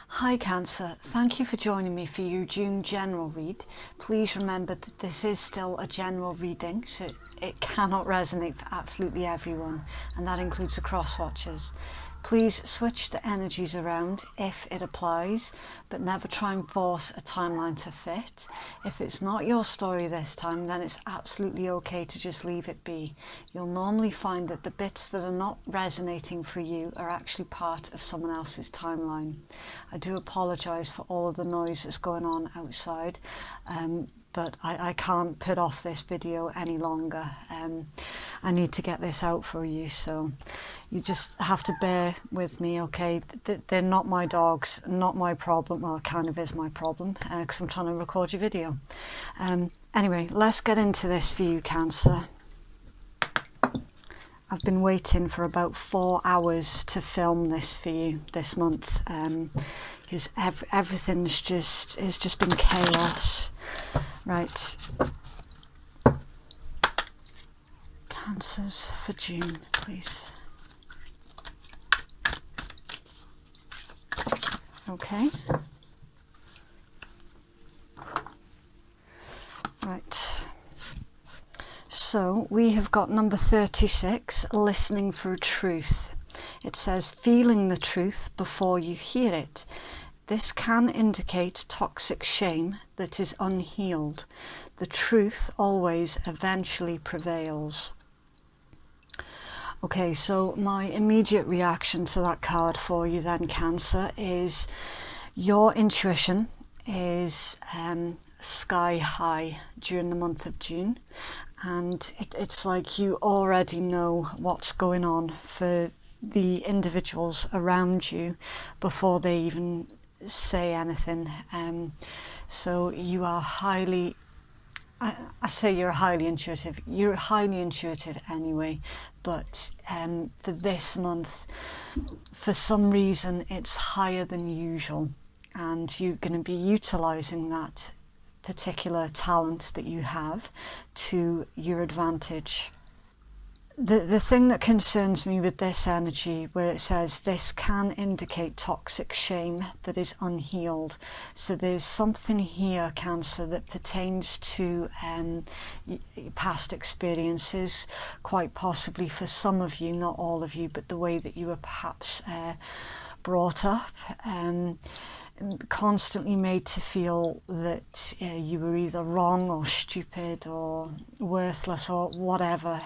Hi Cancer, thank you for joining me for your June general read. Please remember that this is still a general reading, so it cannot resonate for absolutely everyone, and that includes the cross watchers. Please switch the energies around if it applies, but never try and force a timeline to fit. If it's not your story this time, then it's absolutely okay to just leave it be. You'll normally find that the bits that are not resonating for you are actually part of someone else's timeline. I do apologise for all of the noise that's going on outside, but I can't put off this video any longer. I need to get this out for you, so you just have to bear with me, okay? They're not my dogs, not my problem. Well, it kind of is my problem, because I'm trying to record your video. Anyway, let's get into this for you, Cancer. I've been waiting for about 4 hours to film this for you this month, because everything's just been chaos. Right. Cancers for June, please. Okay. Right. So we have got number 36, listening for a truth. It says, feeling the truth before you hear it. This can indicate toxic shame that is unhealed. The truth always eventually prevails. Okay, so my immediate reaction to that card for you then, Cancer, is your intuition is sky high during the month of June, and it's like you already know what's going on for the individuals around you before they even say anything. So you are highly, I say you're highly intuitive. You're highly intuitive anyway, but for this month, for some reason, it's higher than usual, and you're going to be utilizing that particular talent that you have to your advantage. The thing that concerns me with this energy, where it says this can indicate toxic shame that is unhealed. So there's something here, Cancer, that pertains to past experiences, quite possibly for some of you, not all of you, but the way that you were perhaps brought up. Constantly made to feel that you were either wrong or stupid or worthless or whatever,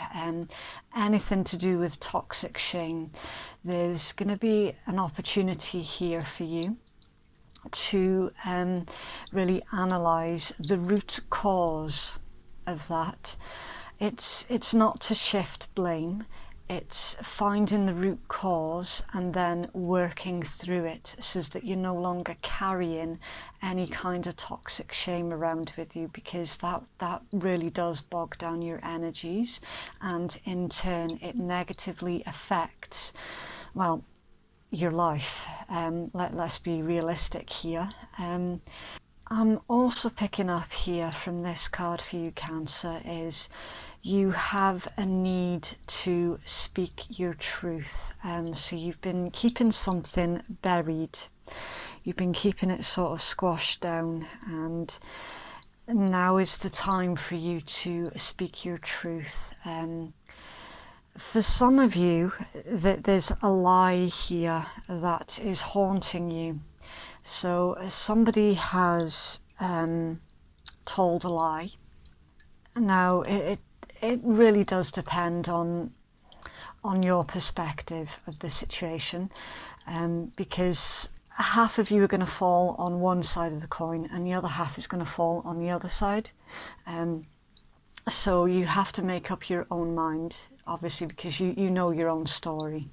anything to do with toxic shame. There's going to be an opportunity here for you to really analyse the root cause of that. It's not to shift blame. It's finding the root cause and then working through it so that you're no longer carrying any kind of toxic shame around with you, because that really does bog down your energies, and in turn it negatively affects, well, your life. Let's be realistic here. I'm also picking up here from this card for you, Cancer, is you have a need to speak your truth. So you've been keeping something buried. You've been keeping it sort of squashed down, and now is the time for you to speak your truth. For some of you, there's a lie here that is haunting you. So somebody has told a lie. Now it really does depend on your perspective of the situation, because half of you are going to fall on one side of the coin and the other half is going to fall on the other side. So you have to make up your own mind, obviously, because you know your own story.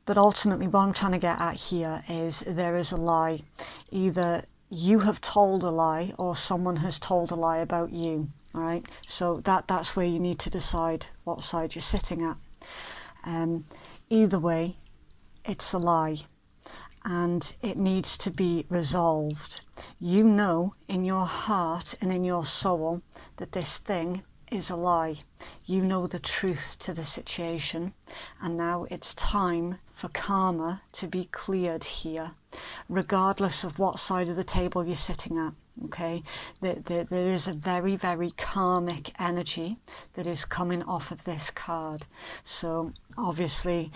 But ultimately what I'm trying to get at here is there is a lie. Either you have told a lie or someone has told a lie about you. All right, so that's where you need to decide what side you're sitting at. Either way, it's a lie, and it needs to be resolved. You know in your heart and in your soul that this thing is a lie. You know the truth to the situation, and now it's time for karma to be cleared here, regardless of what side of the table you're sitting at. Okay, there is a very, very karmic energy that is coming off of this card. So obviously,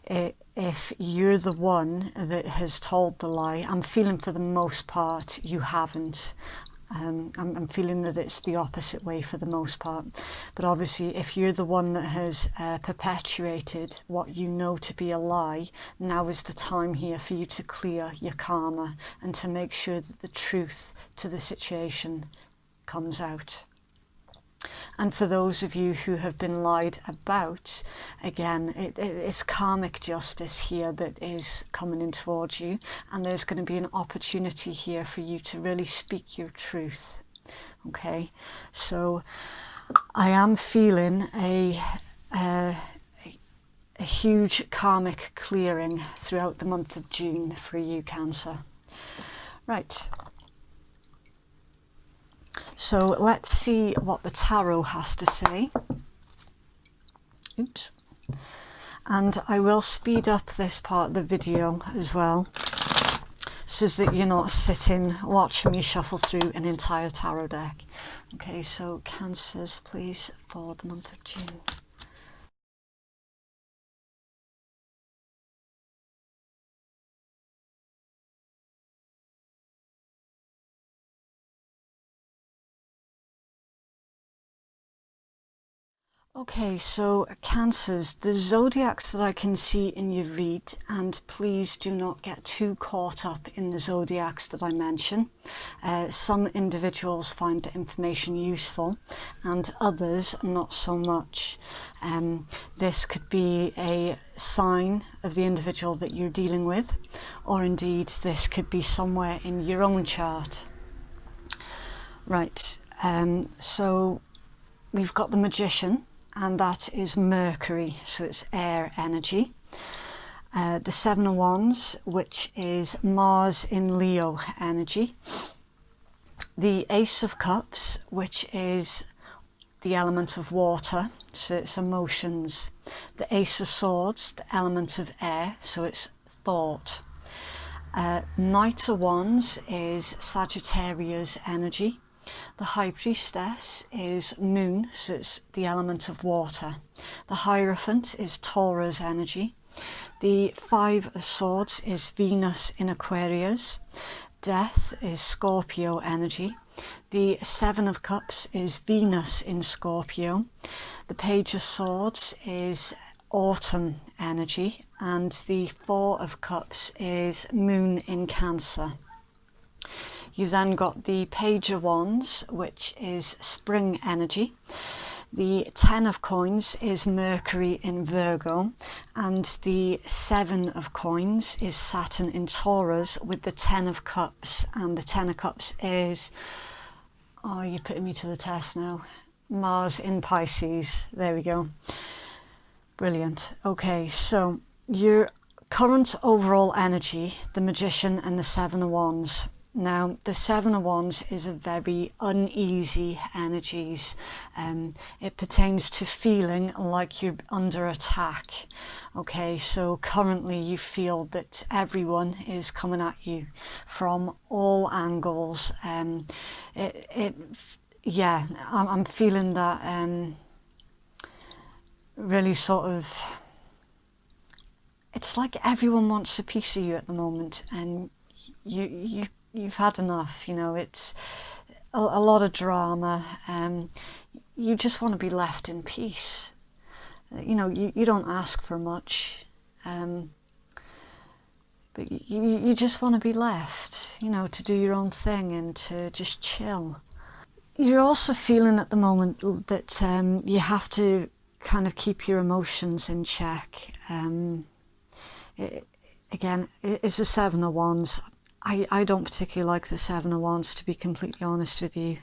if you're the one that has told the lie, I'm feeling for the most part you haven't. I'm feeling that it's the opposite way for the most part. But obviously, if you're the one that has perpetuated what you know to be a lie, now is the time here for you to clear your karma and to make sure that the truth to the situation comes out. And for those of you who have been lied about, again, it's karmic justice here that is coming in towards you, and there's going to be an opportunity here for you to really speak your truth. Okay, so I am feeling a huge karmic clearing throughout the month of June for you, Cancer. Right. So let's see what the tarot has to say. Oops. And I will speed up this part of the video as well, so that you're not sitting watching me shuffle through an entire tarot deck. Okay, so Cancers, please, for the month of June. Okay, so Cancers, the zodiacs that I can see in your read, and please do not get too caught up in the zodiacs that I mention. Some individuals find the information useful and others not so much. This could be a sign of the individual that you're dealing with, or indeed this could be somewhere in your own chart. Right, so we've got the Magician, and that is Mercury, so it's air energy. The Seven of Wands, which is Mars in Leo energy. The Ace of Cups, which is the element of water, so it's emotions. The Ace of Swords, the element of air, so it's thought. Knight of Wands is Sagittarius energy. The High Priestess is Moon, so it's the element of water. The Hierophant is Taurus energy. The Five of Swords is Venus in Aquarius. Death is Scorpio energy. The Seven of Cups is Venus in Scorpio. The Page of Swords is Autumn energy. And the Four of Cups is Moon in Cancer. You've then got the Page of Wands, which is spring energy. The Ten of Coins is Mercury in Virgo, and the Seven of Coins is Saturn in Taurus with the Ten of Cups, and the Ten of Cups is, oh, you're putting me to the test now, Mars in Pisces. There we go. Brilliant. Okay, so your current overall energy, the Magician and the Seven of Wands. Now, the Seven of Wands is a very uneasy energies. It pertains to feeling like you're under attack. Okay, so currently you feel that everyone is coming at you from all angles. Yeah, I'm feeling that really sort of, it's like everyone wants a piece of you at the moment, and you've had enough. You know, it's a lot of drama. You just want to be left in peace. You know, you don't ask for much, but you just want to be left, you know, to do your own thing and to just chill. You're also feeling at the moment that you have to kind of keep your emotions in check. Again, it's the Seven of Wands. I don't particularly like the Seven of Wands, to be completely honest with you.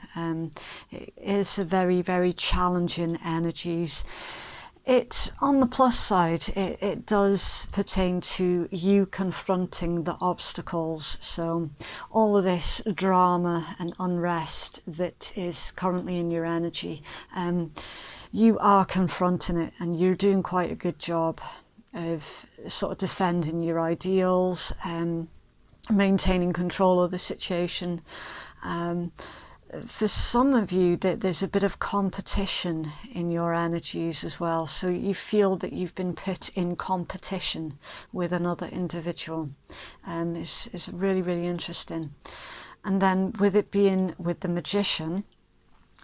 It's a very, very challenging energies. It's on the plus side, it does pertain to you confronting the obstacles. So all of this drama and unrest that is currently in your energy, you are confronting it, and you're doing quite a good job. of sort of defending your ideals, maintaining control of the situation. For some of you, there's a bit of competition in your energies as well. So you feel that you've been put in competition with another individual. It's really, really interesting. And then with it being with the Magician.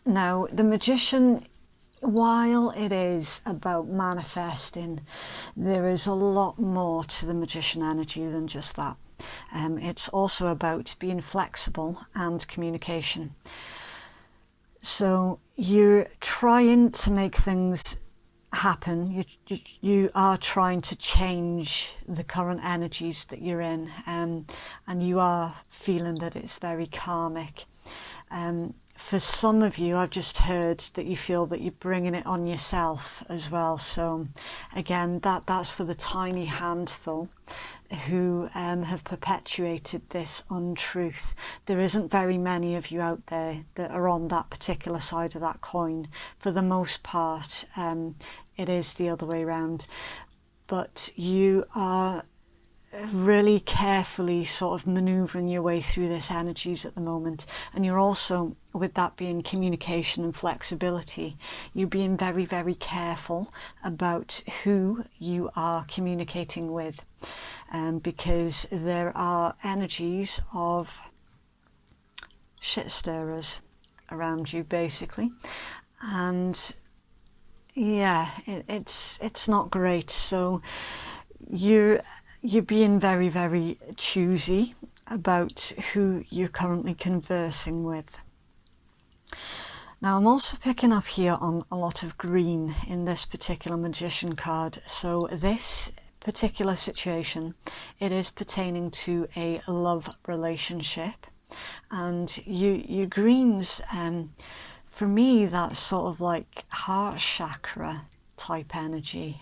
Now, the Magician, while it is about manifesting, there is a lot more to the Magician energy than just that. It's also about being flexible and communication. So you're trying to make things happen. You are trying to change the current energies that you're in, and you are feeling that it's very karmic. For some of you, I've just heard that you feel that you're bringing it on yourself as well. So again, that's for the tiny handful who have perpetuated this untruth. There isn't very many of you out there that are on that particular side of that coin. For the most part, it is the other way around. But you are really carefully sort of maneuvering your way through this energies at the moment, and you're also, with that being communication and flexibility, you're being very, very careful about who you are communicating with, because there are energies of shit stirrers around you basically, and yeah, it's not great. So you're being very, very choosy about who you're currently conversing with. Now, I'm also picking up here on a lot of green in this particular Magician card. So this particular situation, it is pertaining to a love relationship. And your greens, for me, that's sort of like heart chakra type energy.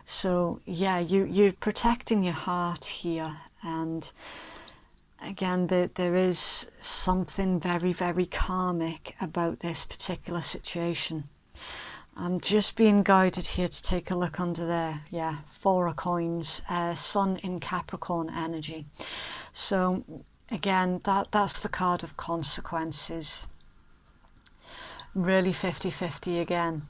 So yeah, you're protecting your heart here, and again, there is something very, very karmic about this particular situation. I'm just being guided here to take a look under there. Yeah, 4 of coins, Sun in Capricorn energy. So again, that's the card of consequences. Really 50-50 again.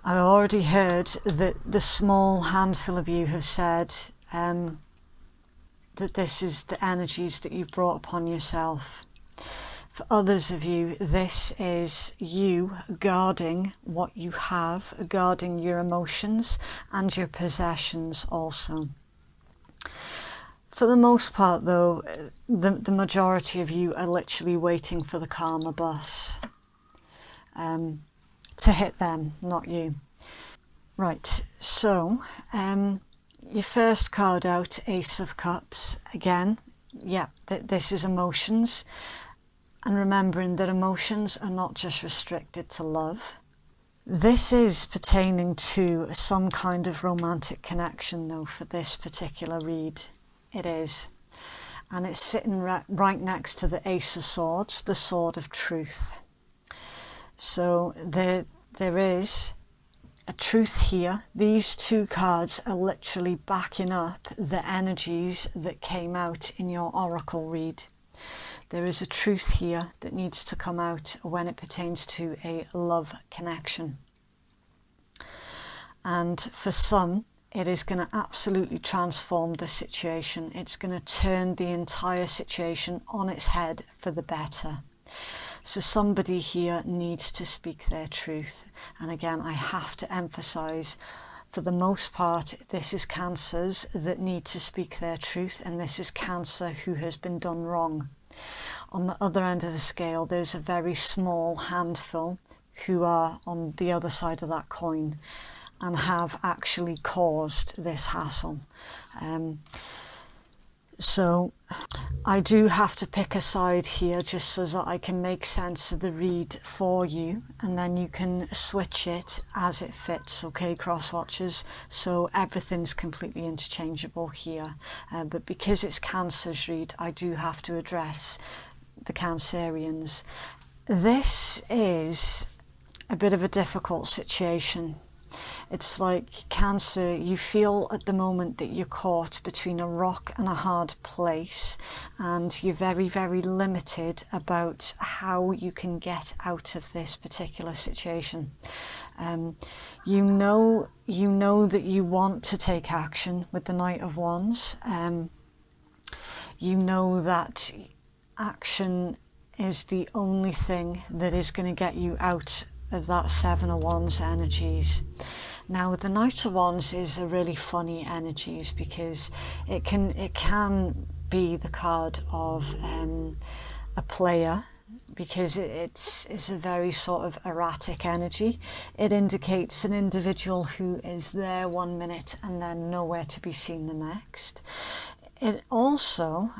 I already heard that the small handful of you have said that this is the energies that you've brought upon yourself. For others of you, this is you guarding what you have, guarding your emotions and your possessions also. For the most part though, the majority of you are literally waiting for the karma bus to hit them, not you. Right, so your first card out, Ace of Cups, again, yeah, this is emotions, and remembering that emotions are not just restricted to love. This is pertaining to some kind of romantic connection though for this particular read, it is. And it's sitting right next to the Ace of Swords, the Sword of Truth. So there is a truth here. These two cards are literally backing up the energies that came out in your oracle read. There is a truth here that needs to come out when it pertains to a love connection. And for some, it is going to absolutely transform the situation. It's going to turn the entire situation on its head for the better. So somebody here needs to speak their truth. And again, I have to emphasize, for the most part, this is Cancers that need to speak their truth, and this is Cancer who has been done wrong. On the other end of the scale, there's a very small handful who are on the other side of that coin and have actually caused this hassle. So I do have to pick a side here just so that I can make sense of the read for you, and then you can switch it as it fits, okay, cross watchers? So everything's completely interchangeable here, but because it's Cancer's read, I do have to address the Cancerians. This is a bit of a difficult situation. It's like Cancer, you feel at the moment that you're caught between a rock and a hard place, and you're very, very limited about how you can get out of this particular situation. You know that you want to take action with the Knight of Wands. You know that action is the only thing that is going to get you out of that Seven of Wands energies. Now, the Knight of Wands is a really funny energies, because it can be the card of a player, because it's a very sort of erratic energy. It indicates an individual who is there 1 minute and then nowhere to be seen the next. It also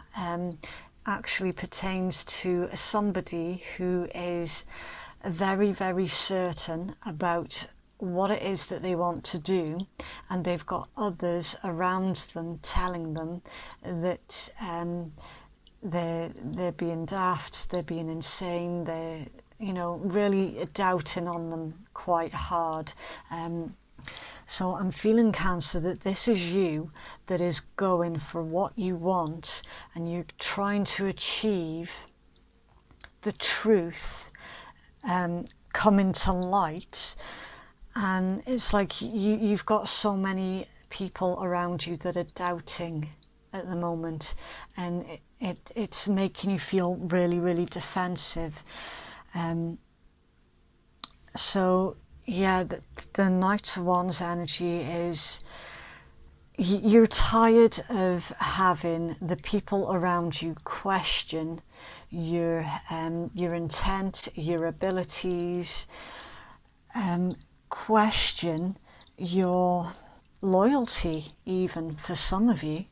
actually pertains to somebody who is very, very certain about what it is that they want to do, and they've got others around them telling them that they're being daft, they're being insane, they're, you know, really doubting on them quite hard. So I'm feeling, Cancer, that this is you that is going for what you want, and you're trying to achieve the truth coming to light. And it's like you've got so many people around you that are doubting at the moment, and it's making you feel really, really defensive. So yeah, the Knight of Wands energy is, you're tired of having the people around you question your intent, your abilities, question your loyalty, even for some of you.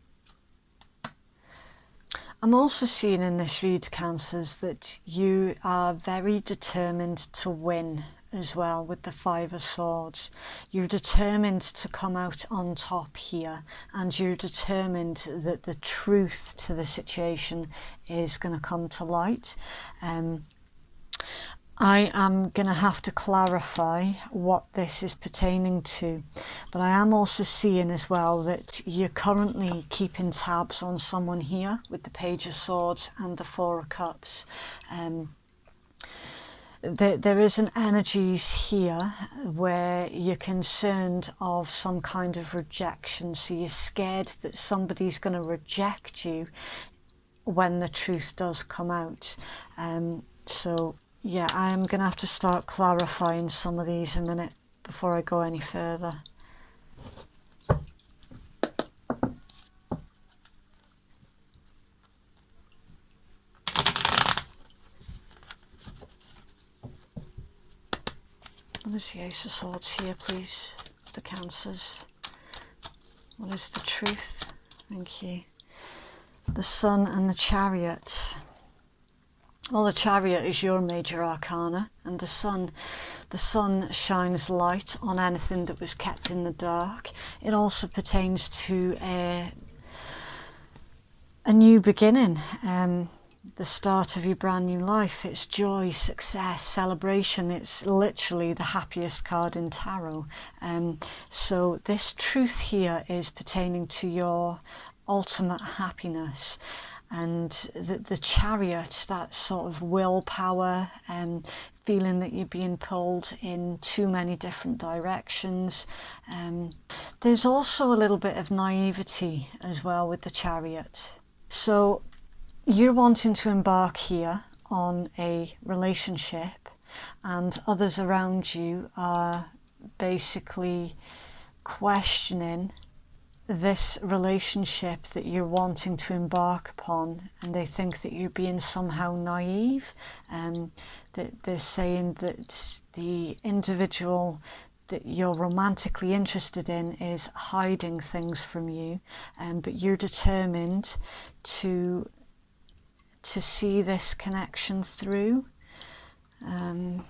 I'm also seeing in this read, Cancers, that you are very determined to win as well with the Five of Swords. You're determined to come out on top here, and you're determined that the truth to the situation is going to come to light. I am going to have to clarify what this is pertaining to, but I am also seeing as well that you're currently keeping tabs on someone here with the Page of Swords and the Four of Cups. There is an energies here where you're concerned of some kind of rejection, so you're scared that somebody's going to reject you when the truth does come out. So yeah, I'm going to have to start clarifying some of these in a minute before I go any further. What is the Ace of Swords here, please, for Cancers? What is the truth? Thank you. The Sun and the Chariot. Well, the Chariot is your major arcana, and the sun shines light on anything that was kept in the dark. It also pertains to a new beginning, the start of your brand new life. It's joy, success, celebration. It's literally the happiest card in tarot. So this truth here is pertaining to your ultimate happiness. And the Chariot, that sort of willpower, feeling that you're being pulled in too many different directions. There's also a little bit of naivety as well with the Chariot. So you're wanting to embark here on a relationship, and others around you are basically questioning this relationship that you're wanting to embark upon, and they think that you're being somehow naive, and that they're saying that the individual that you're romantically interested in is hiding things from you, but you're determined to see this connection through. And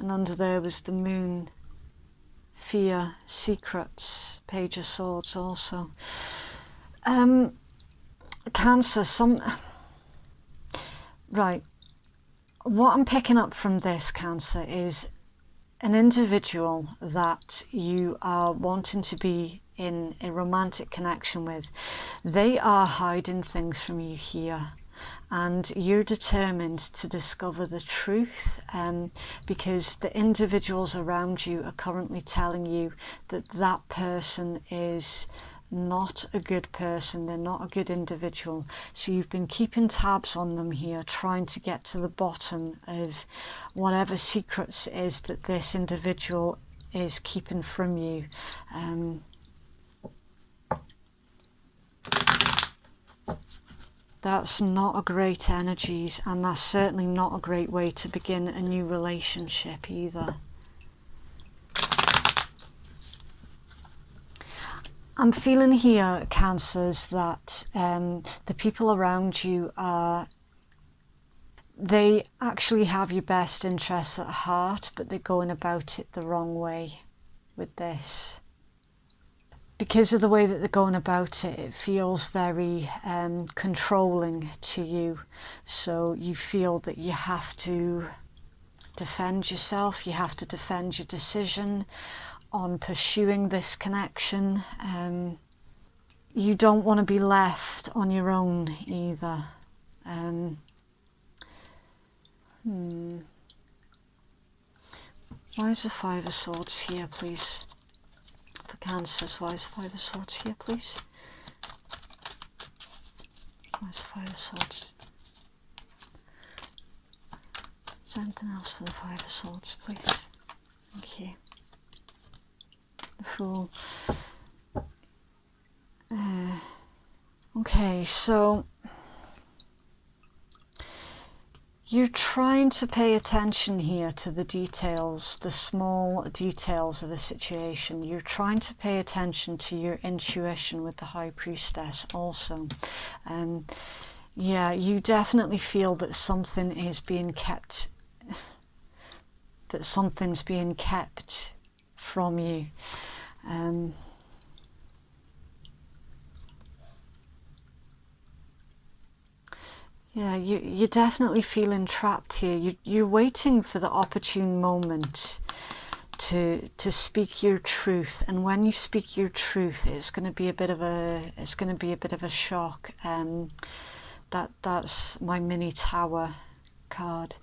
under there was the Moon. Fear, secrets, Page of Swords also. Cancer, right. what I'm picking up from this, Cancer, is an individual that you are wanting to be in a romantic connection with. They are hiding things from you here, and you're determined to discover the truth, because the individuals around you are currently telling you that that person is not a good person, they're not a good individual. So you've been keeping tabs on them here, trying to get to the bottom of whatever secrets it is that this individual is keeping from you. That's not a great energies, and that's certainly not a great way to begin a new relationship either. I'm feeling here, Cancers, that the people around you they actually have your best interests at heart, but they're going about it the wrong way with this. Because of the way that they're going about it, it feels very controlling to you. So you feel that you have to defend yourself, you have to defend your decision on pursuing this connection. You don't want to be left on your own either. Why is the Five of Swords here, please? For Cancers, why is the Five of Swords here, please? Why is the Five of Swords? Is there anything else for the Five of Swords, please? Thank you. The Fool. Okay, so you're trying to pay attention here to the details, the small details of the situation. You're trying to pay attention to your intuition with the High Priestess also. Yeah, you definitely feel that something is being kept, that something's being kept from you. Yeah, you're definitely feeling trapped here. You're waiting for the opportune moment to speak your truth, and when you speak your truth, it's going to be a bit of a shock. That's my mini Tower card,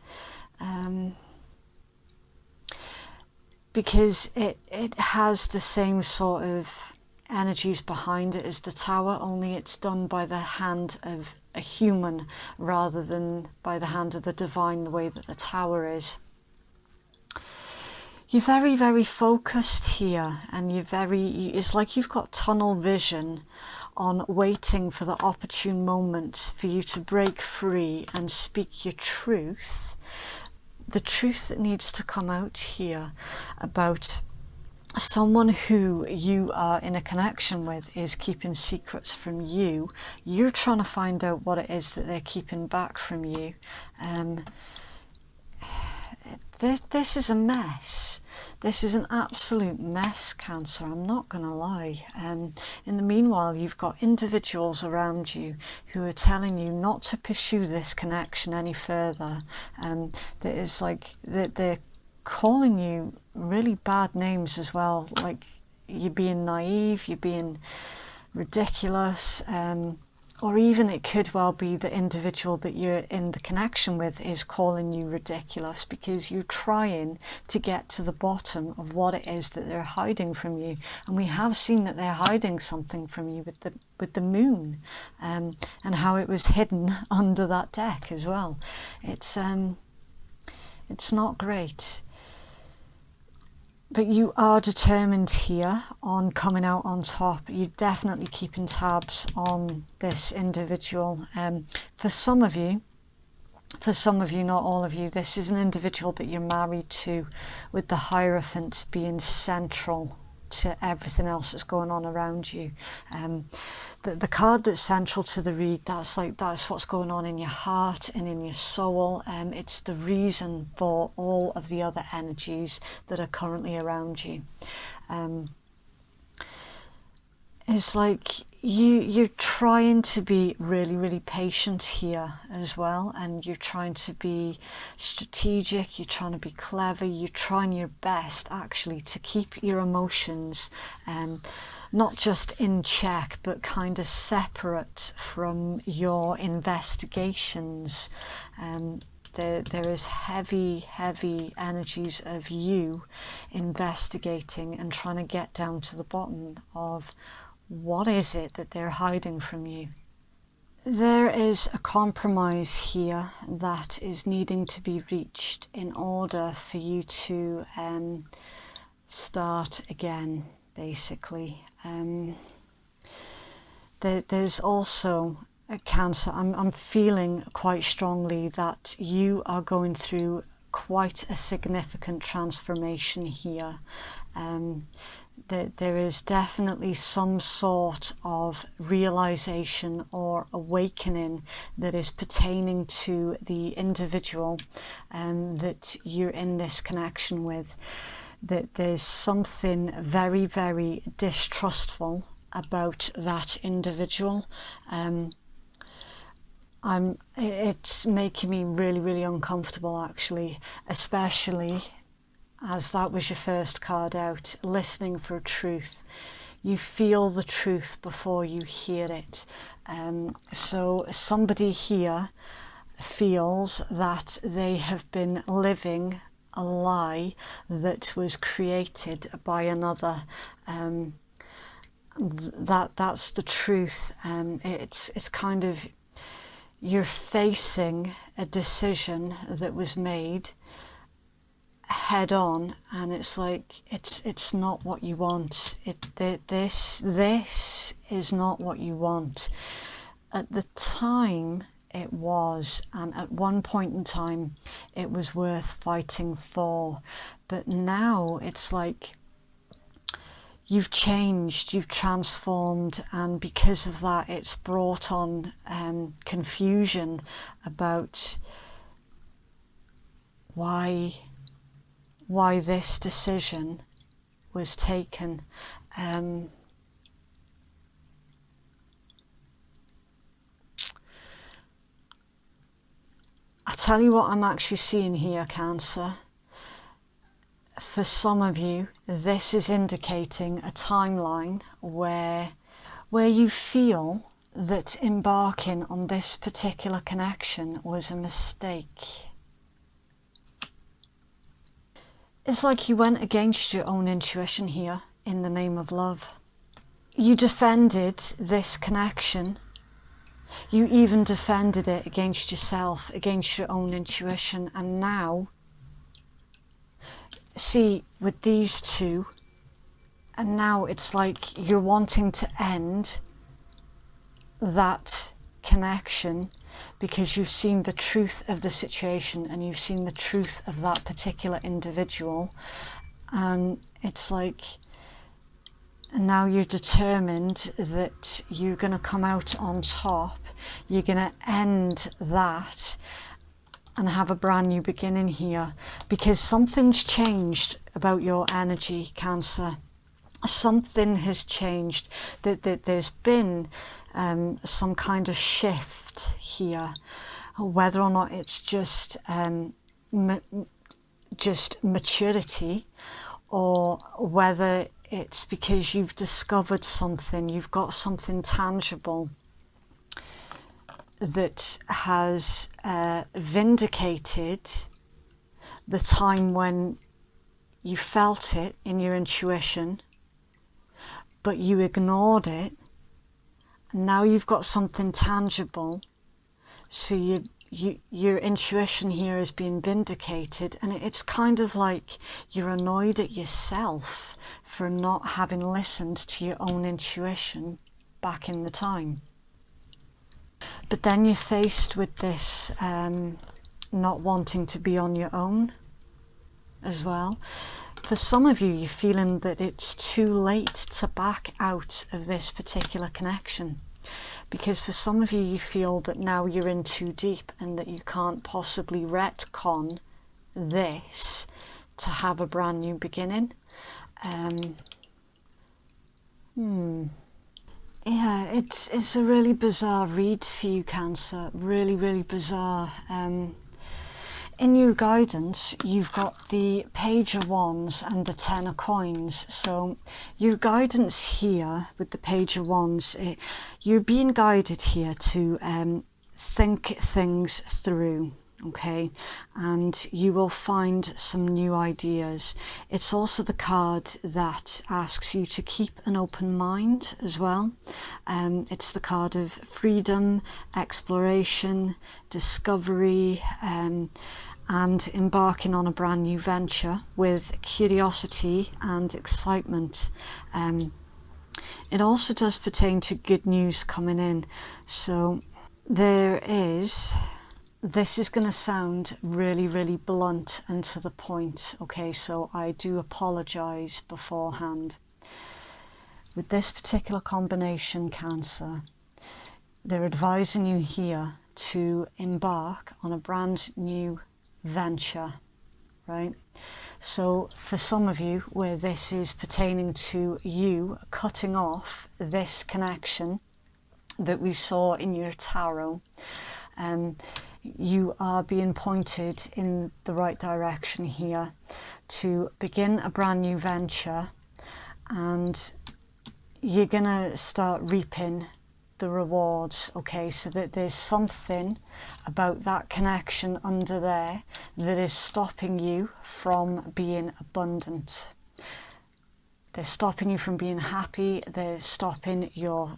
because it has the same sort of energies behind it as the Tower, only it's done by the hand of a human rather than by the hand of the divine, the way that the Tower is. You're very, very focused here, and it's like you've got tunnel vision on waiting for the opportune moment for you to break free and speak your truth. The truth that needs to come out here about someone who you are in a connection with is keeping secrets from you. You're trying to find out what it is that they're keeping back from you. This is a mess. This is an absolute mess, Cancer, I'm not going to lie. In the meanwhile, you've got individuals around you who are telling you not to pursue this connection any further. That it's like they're calling you really bad names as well, like you're being naive, you're being ridiculous, or even it could well be the individual that you're in the connection with is calling you ridiculous because you're trying to get to the bottom of what it is that they're hiding from you. And we have seen that they're hiding something from you with the moon, and how it was hidden under that deck as well. It's not great. But you are determined here on coming out on top. You're definitely keeping tabs on this individual. For some of you, not all of you, this is an individual that you're married to, with the Hierophant being central to everything else that's going on around you. The card that's central to the read, that's what's going on in your heart and in your soul. It's the reason for all of the other energies that are currently around you. It's like you're trying to be really, really patient here as well, and you're trying to be strategic, you're trying to be clever, you're trying your best actually to keep your emotions not just in check, but kind of separate from your investigations. There is heavy energies of you investigating and trying to get down to the bottom of what is it that they're hiding from you. There is a compromise here that is needing to be reached in order for you to start again, basically. There's also a Cancer. I'm feeling quite strongly that you are going through quite a significant transformation here. There is definitely some sort of realization or awakening that is pertaining to the individual that you're in this connection with. That there's something very, very distrustful about that individual. It's making me really, really uncomfortable, actually, especially as that was your first card out, listening for truth. You feel the truth before you hear it. So somebody here feels that they have been living a lie that was created by another. That's the truth. It's kind of, you're facing a decision that was made head on, and it's like it's not what you want. This is not what you want. At the time it was, and at one point in time it was worth fighting for, but now it's like you've changed, you've transformed, and because of that it's brought on confusion about why this decision was taken. I tell you what I'm actually seeing here, Cancer. For some of you, this is indicating a timeline where you feel that embarking on this particular connection was a mistake. It's like you went against your own intuition here in the name of love. You defended this connection. You even defended it against yourself, against your own intuition. And now, see, with these two, and now it's like you're wanting to end that connection because you've seen the truth of the situation and you've seen the truth of that particular individual, and it's like, and now you're determined that you're going to come out on top, you're going to end that and have a brand new beginning here, because something's changed about your energy, Cancer. Something has changed, that there's been some kind of shift here, whether or not it's just maturity, or whether it's because you've discovered something, you've got something tangible that has vindicated the time when you felt it in your intuition, but you ignored it. Now you've got something tangible, so your intuition here is being vindicated, and it's kind of like you're annoyed at yourself for not having listened to your own intuition back in the time. But then you're faced with this not wanting to be on your own as well. For some of you, you're feeling that it's too late to back out of this particular connection. Because for some of you, you feel that now you're in too deep and that you can't possibly retcon this to have a brand new beginning. Yeah, it's a really bizarre read for you, Cancer. Really, really bizarre. In your guidance, you've got the Page of Wands and the Ten of Coins. So your guidance here with the Page of Wands, you're being guided here to think things through. Okay, and you will find some new ideas. It's also the card that asks you to keep an open mind as well. It's the card of freedom, exploration, discovery, and embarking on a brand new venture with curiosity and excitement. It also does pertain to good news coming in. So this is going to sound really, really blunt and to the point, okay, so I do apologise beforehand. With this particular combination, Cancer, they're advising you here to embark on a brand new venture, right? So for some of you, where this is pertaining to you cutting off this connection that we saw in your tarot, you are being pointed in the right direction here to begin a brand new venture, and you're gonna start reaping the rewards, okay? So that there's something about that connection under there that is stopping you from being abundant. They're stopping you from being happy. They're stopping your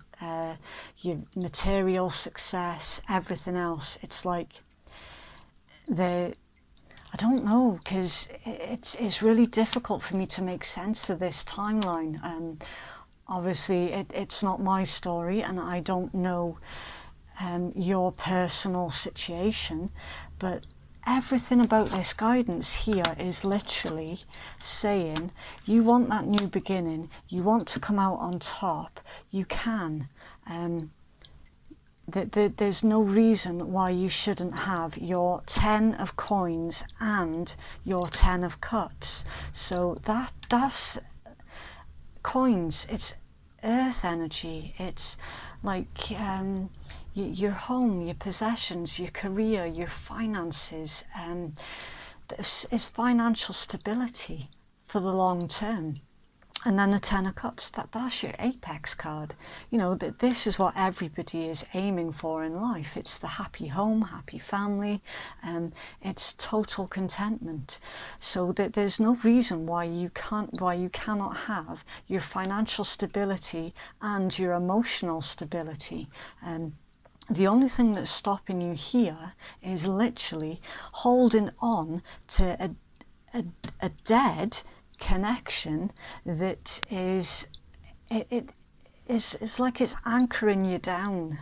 material success, everything else. It's like I don't know, because it's really difficult for me to make sense of this timeline. Obviously, it's not my story, and I don't know your personal situation, but everything about this guidance here is literally saying you want that new beginning, you want to come out on top, you can. There's no reason why you shouldn't have your 10 of coins and your 10 of cups. So that's coins, it's earth energy, it's like your home, your possessions, your career, your finances, it's financial stability for the long term. And then the Ten of Cups, that's your apex card. You know, this is what everybody is aiming for in life. It's the happy home, happy family, it's total contentment. So there's no reason why you cannot have your financial stability and your emotional stability. The only thing that's stopping you here is literally holding on to a dead connection that is like it's anchoring you down,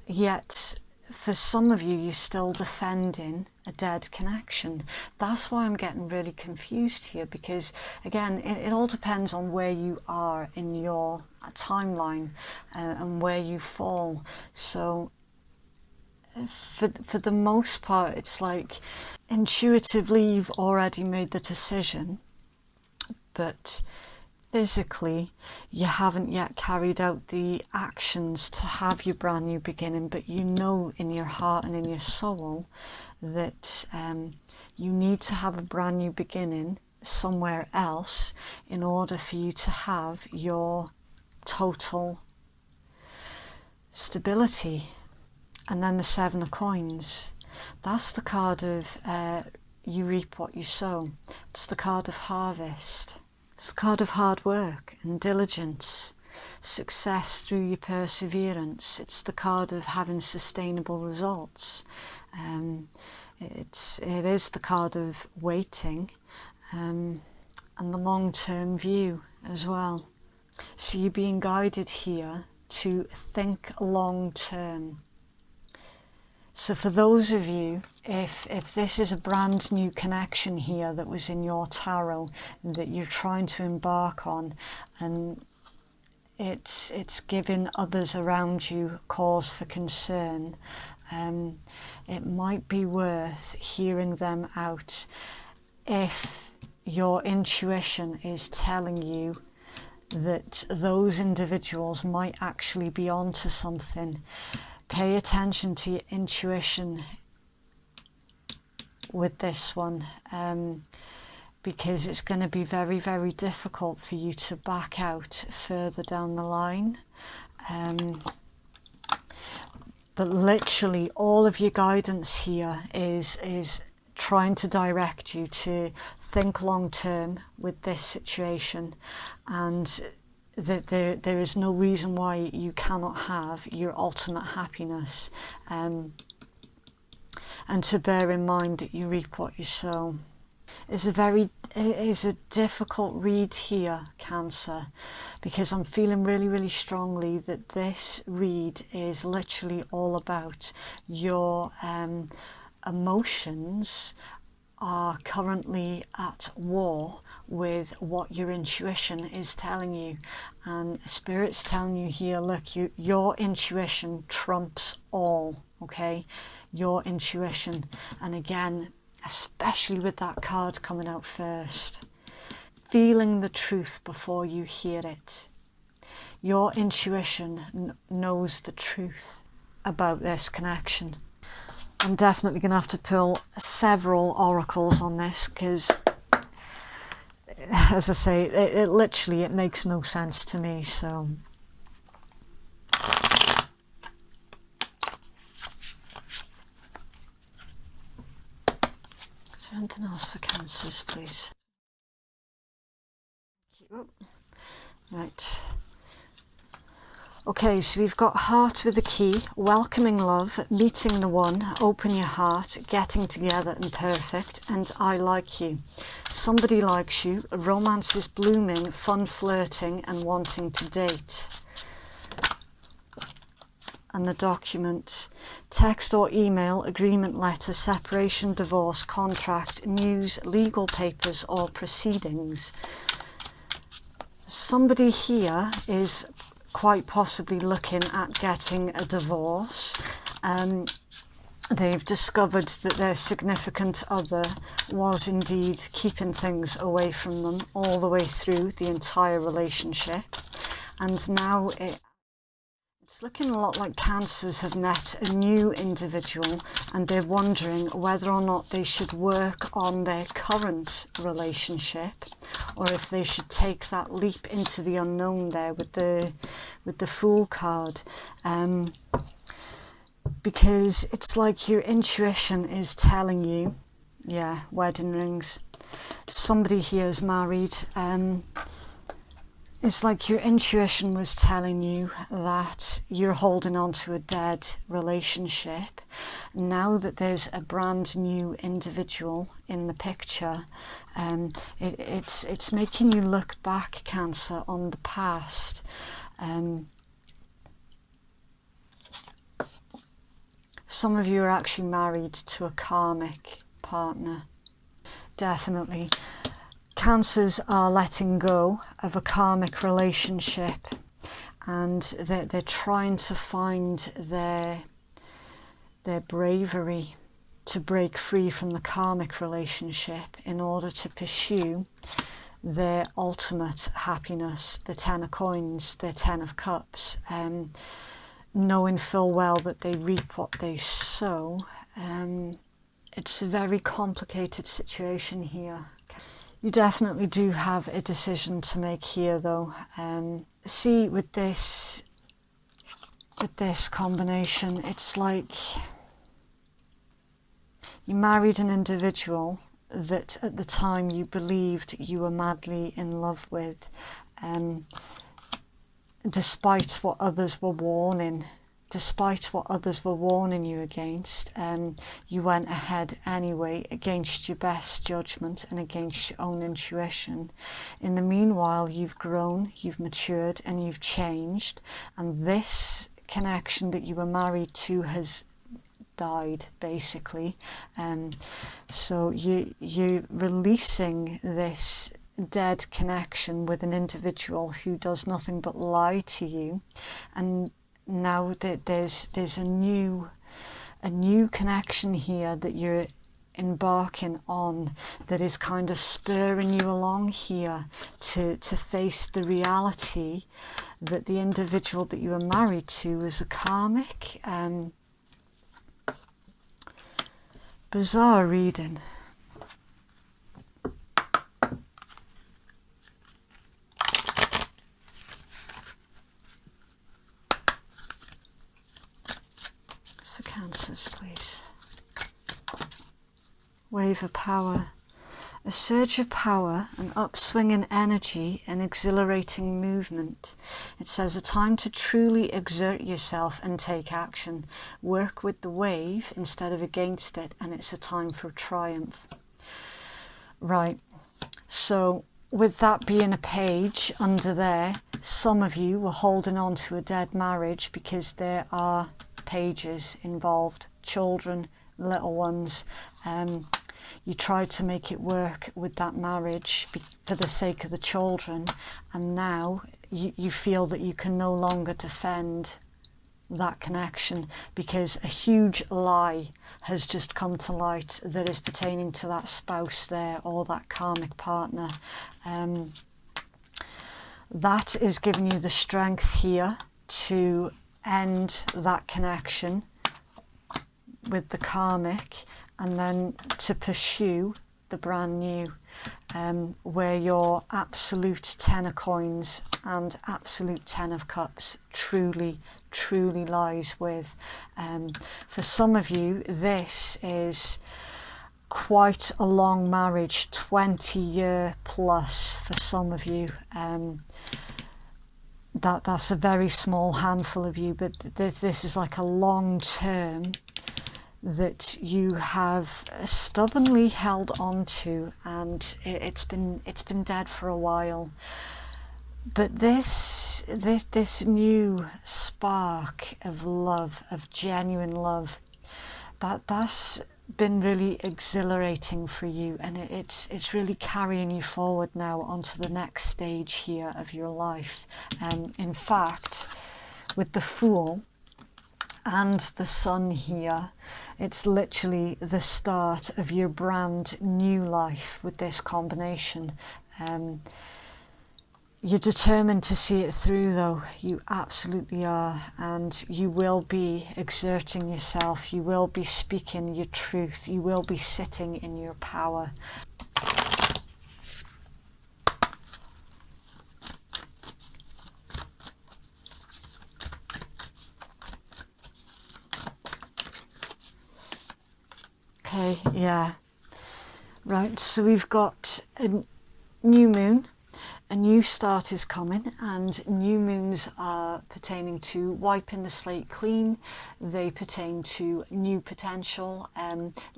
yet for some of you, you're still defending a dead connection. That's why I'm getting really confused here, because again, it all depends on where you are in your timeline and where you fall. So for the most part, it's like intuitively you've already made the decision, but physically you haven't yet carried out the actions to have your brand new beginning. But you know in your heart and in your soul that you need to have a brand new beginning somewhere else in order for you to have your total stability. And then the Seven of Coins, that's the card of you reap what you sow. It's the card of harvest. It's the card of hard work and diligence, success through your perseverance. It's the card of having sustainable results. It is the card of waiting and the long-term view as well. So you're being guided here to think long-term. So for those of you, if this is a brand new connection here that was in your tarot that you're trying to embark on, and it's giving others around you cause for concern, it might be worth hearing them out. If your intuition is telling you that those individuals might actually be onto something. Pay attention to your intuition with this one, because it's going to be very, very difficult for you to back out further down the line. But literally all of your guidance here is trying to direct you to think long term with this situation, and that there is no reason why you cannot have your ultimate happiness, and to bear in mind that you reap what you sow. It is a difficult read here, Cancer, because I'm feeling really, really strongly that this read is literally all about your emotions are currently at war with what your intuition is telling you. And Spirit's telling you here, look, your intuition trumps all, okay? Your intuition. And again, especially with that card coming out first, feeling the truth before you hear it. Your intuition knows the truth about this connection. I'm definitely going to have to pull several oracles on this, because, as I say, it literally, it makes no sense to me. So is there anything else for Cancers, please? Right. Okay, so we've got Heart with a key, welcoming love, meeting the one, open your heart, getting together and perfect, and I like you. Somebody likes you, romance is blooming, fun flirting and wanting to date. And the document, text or email, agreement letter, separation, divorce, contract, news, legal papers or proceedings. Somebody here is quite possibly looking at getting a divorce. They've discovered that their significant other was indeed keeping things away from them all the way through the entire relationship, and now it's looking a lot like Cancers have met a new individual and they're wondering whether or not they should work on their current relationship, or if they should take that leap into the unknown there with the Fool card. Because it's like your intuition is telling you, yeah, wedding rings. Somebody here is married. It's like your intuition was telling you that you're holding on to a dead relationship. Now that there's a brand new individual in the picture, it's making you look back, Cancer, on the past. Some of you are actually married to a karmic partner. Definitely. Cancers are letting go of a karmic relationship, and they're trying to find their bravery to break free from the karmic relationship in order to pursue their ultimate happiness, the Ten of Coins, their Ten of Cups, knowing full well that they reap what they sow. It's a very complicated situation here. You definitely do have a decision to make here, though. See, with this combination, it's like you married an individual that at the time you believed you were madly in love with, despite what others were warning. Despite what others were warning you against, you went ahead anyway, against your best judgment and against your own intuition. In the meanwhile, you've grown, you've matured, and you've changed, and this connection that you were married to has died, basically. So you're releasing this dead connection with an individual who does nothing but lie to you, and now that there's a new connection here that you're embarking on that is kind of spurring you along here to face the reality that the individual that you are married to is a karmic. Bizarre reading. So Cancers, please. Wave of power. A surge of power, an upswing in energy, an exhilarating movement. It says a time to truly exert yourself and take action. Work with the wave instead of against it, and it's a time for triumph. Right, so with that being a page under there, some of you were holding on to a dead marriage because there are pages involved, children, little ones. You tried to make it work with that marriage for the sake of the children, and now you feel that you can no longer defend that connection because a huge lie has just come to light that is pertaining to that spouse there or that karmic partner. That is giving you the strength here to end that connection with the karmic, and then to pursue the brand new, where your absolute 10 of coins and absolute 10 of cups truly lies with. For some of you, this is quite a long marriage, 20-year plus for some of you. That's a very small handful of you, but this is like a long term that you have stubbornly held on to, and it's been dead for a while. But this new spark of love, of genuine love, that's been really exhilarating for you, and it's really carrying you forward now onto the next stage here of your life. In fact, with the Fool and the Sun here, it's literally the start of your brand new life with this combination. You're determined to see it through, though. You absolutely are, and you will be exerting yourself. You will be speaking your truth. You will be sitting in your power. Okay, yeah. Right, so we've got a new moon. A new start is coming, and new moons are pertaining to wiping the slate clean. They pertain to new potential,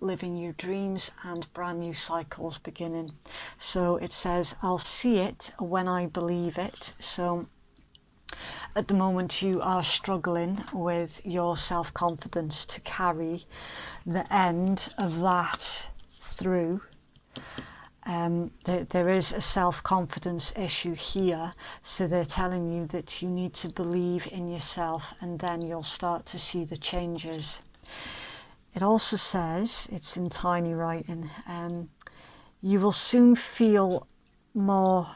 living your dreams, and brand new cycles beginning. So it says, I'll see it when I believe it. So at the moment you are struggling with your self-confidence to carry the end of that through. There is a self-confidence issue here, so they're telling you that you need to believe in yourself, and then you'll start to see the changes. It also says, it's in tiny writing, you will soon feel more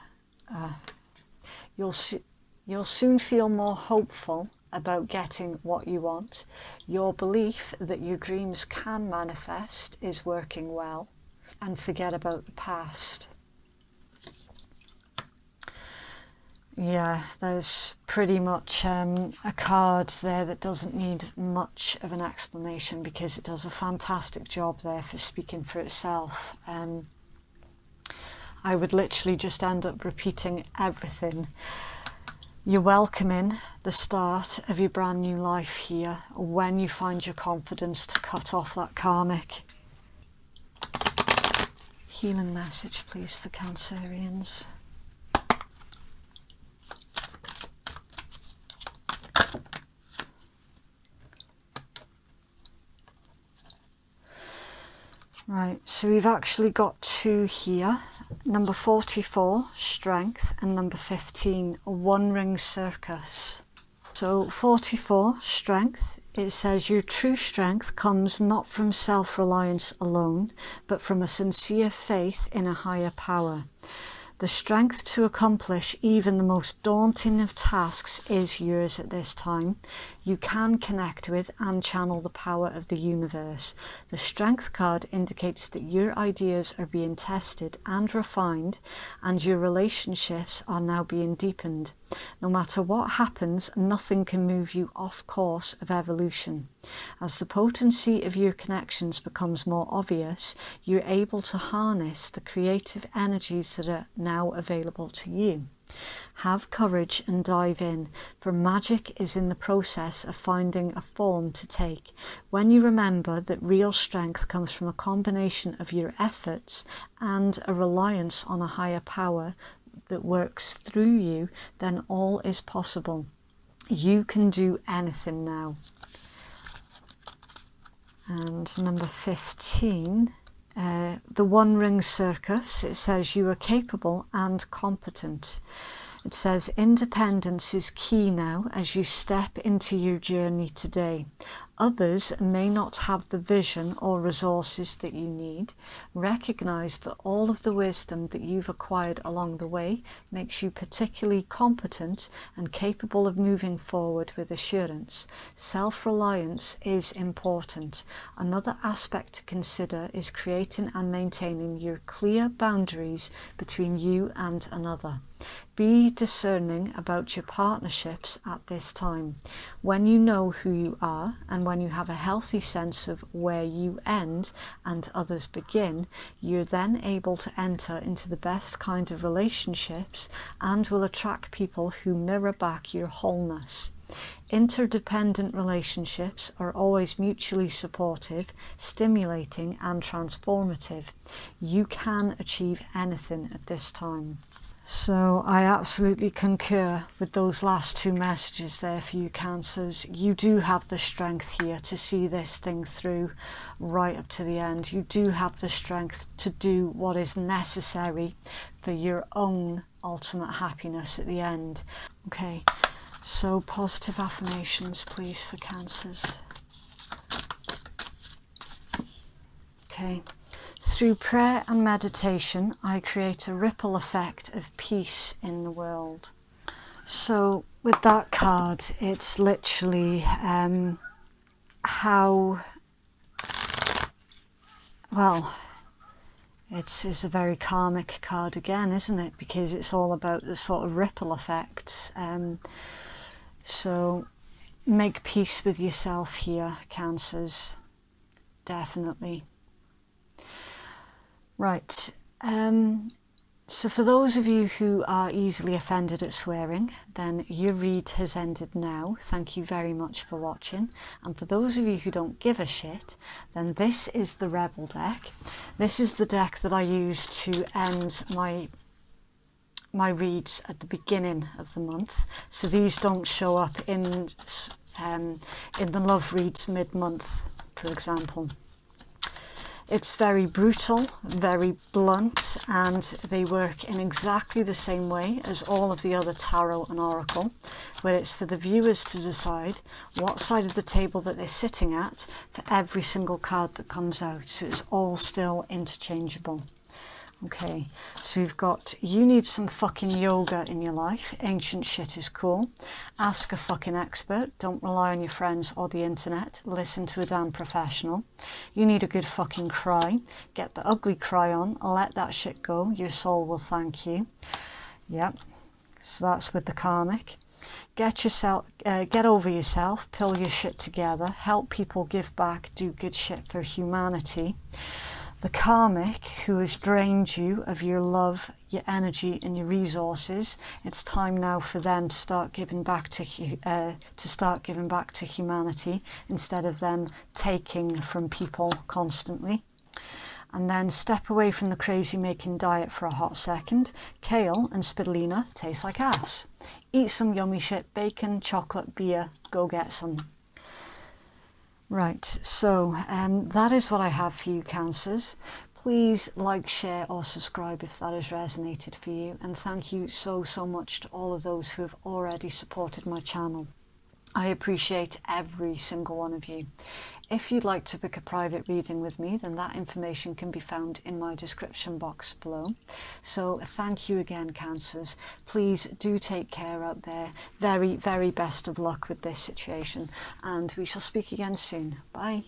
you'll soon feel more hopeful about getting what you want. Your belief that your dreams can manifest is working well. And forget about the past. Yeah, there's pretty much a card there that doesn't need much of an explanation because it does a fantastic job there for speaking for itself. I would literally just end up repeating everything. You're welcoming the start of your brand new life here when you find your confidence to cut off that karmic. Healing message, please, for Cancerians. Right, so we've actually got two here. Number 44, Strength, and number 15, One Ring Circus. So 44, strength. It says your true strength comes not from self-reliance alone, but from a sincere faith in a higher power. The strength to accomplish even the most daunting of tasks is yours at this time. You can connect with and channel the power of the universe. The strength card indicates that your ideas are being tested and refined, and your relationships are now being deepened. No matter what happens, nothing can move you off course of evolution. As the potency of your connections becomes more obvious, you're able to harness the creative energies that are now available to you. Have courage and dive in, for magic is in the process of finding a form to take. When you remember that real strength comes from a combination of your efforts and a reliance on a higher power that works through you, then all is possible. You can do anything now. And number 15, the One Ring Circus, it says you are capable and competent. It says independence is key now as you step into your journey today. Others may not have the vision or resources that you need. Recognize that all of the wisdom that you've acquired along the way makes you particularly competent and capable of moving forward with assurance. Self-reliance is important. Another aspect to consider is creating and maintaining your clear boundaries between you and another. Be discerning about your partnerships at this time. When you know who you are and when you have a healthy sense of where you end and others begin, you're then able to enter into the best kind of relationships and will attract people who mirror back your wholeness. Interdependent relationships are always mutually supportive, stimulating and transformative. You can achieve anything at this time. So I absolutely concur with those last two messages there for you Cancers. You do have the strength here to see this thing through right up to the end. You do have the strength to do what is necessary for your own ultimate happiness at the end. Okay, so positive affirmations please for Cancers. Okay. Through prayer and meditation, I create a ripple effect of peace in the world. So with that card, it's literally it's a very karmic card again, isn't it? Because it's all about the sort of ripple effects. So make peace with yourself here, Cancers. Definitely. Right, so for those of you who are easily offended at swearing, then your read has ended now. Thank you very much for watching. And for those of you who don't give a shit, then this is the Rebel deck. This is the deck that I use to end my reads at the beginning of the month. So these don't show up in the love reads mid-month, for example. It's very brutal, very blunt, and they work in exactly the same way as all of the other tarot and oracle, where it's for the viewers to decide what side of the table that they're sitting at for every single card that comes out. So it's all still interchangeable. Okay, so we've got, you need some fucking yoga in your life. Ancient shit is cool. Ask a fucking expert. Don't rely on your friends or the internet. Listen to a damn professional. You need a good fucking cry. Get the ugly cry on. Let that shit go. Your soul will thank you. Yep, so that's with the karmic. Get over yourself. Pull your shit together. Help people, give back, do good shit for humanity. The karmic, who has drained you of your love, your energy and your resources, it's time now for them to start giving back to humanity instead of them taking from people constantly. And then step away from the crazy making diet for a hot second. Kale and spirulina taste like ass. Eat some yummy shit, bacon, chocolate, beer, go get some. Right, so that is what I have for you, Cancers. Please like, share or subscribe if that has resonated for you. And thank you so much to all of those who have already supported my channel. I appreciate every single one of you. If you'd like to book a private reading with me, then that information can be found in my description box below. So thank you again, Cancers. Please do take care out there. Very, very best of luck with this situation, and we shall speak again soon. Bye.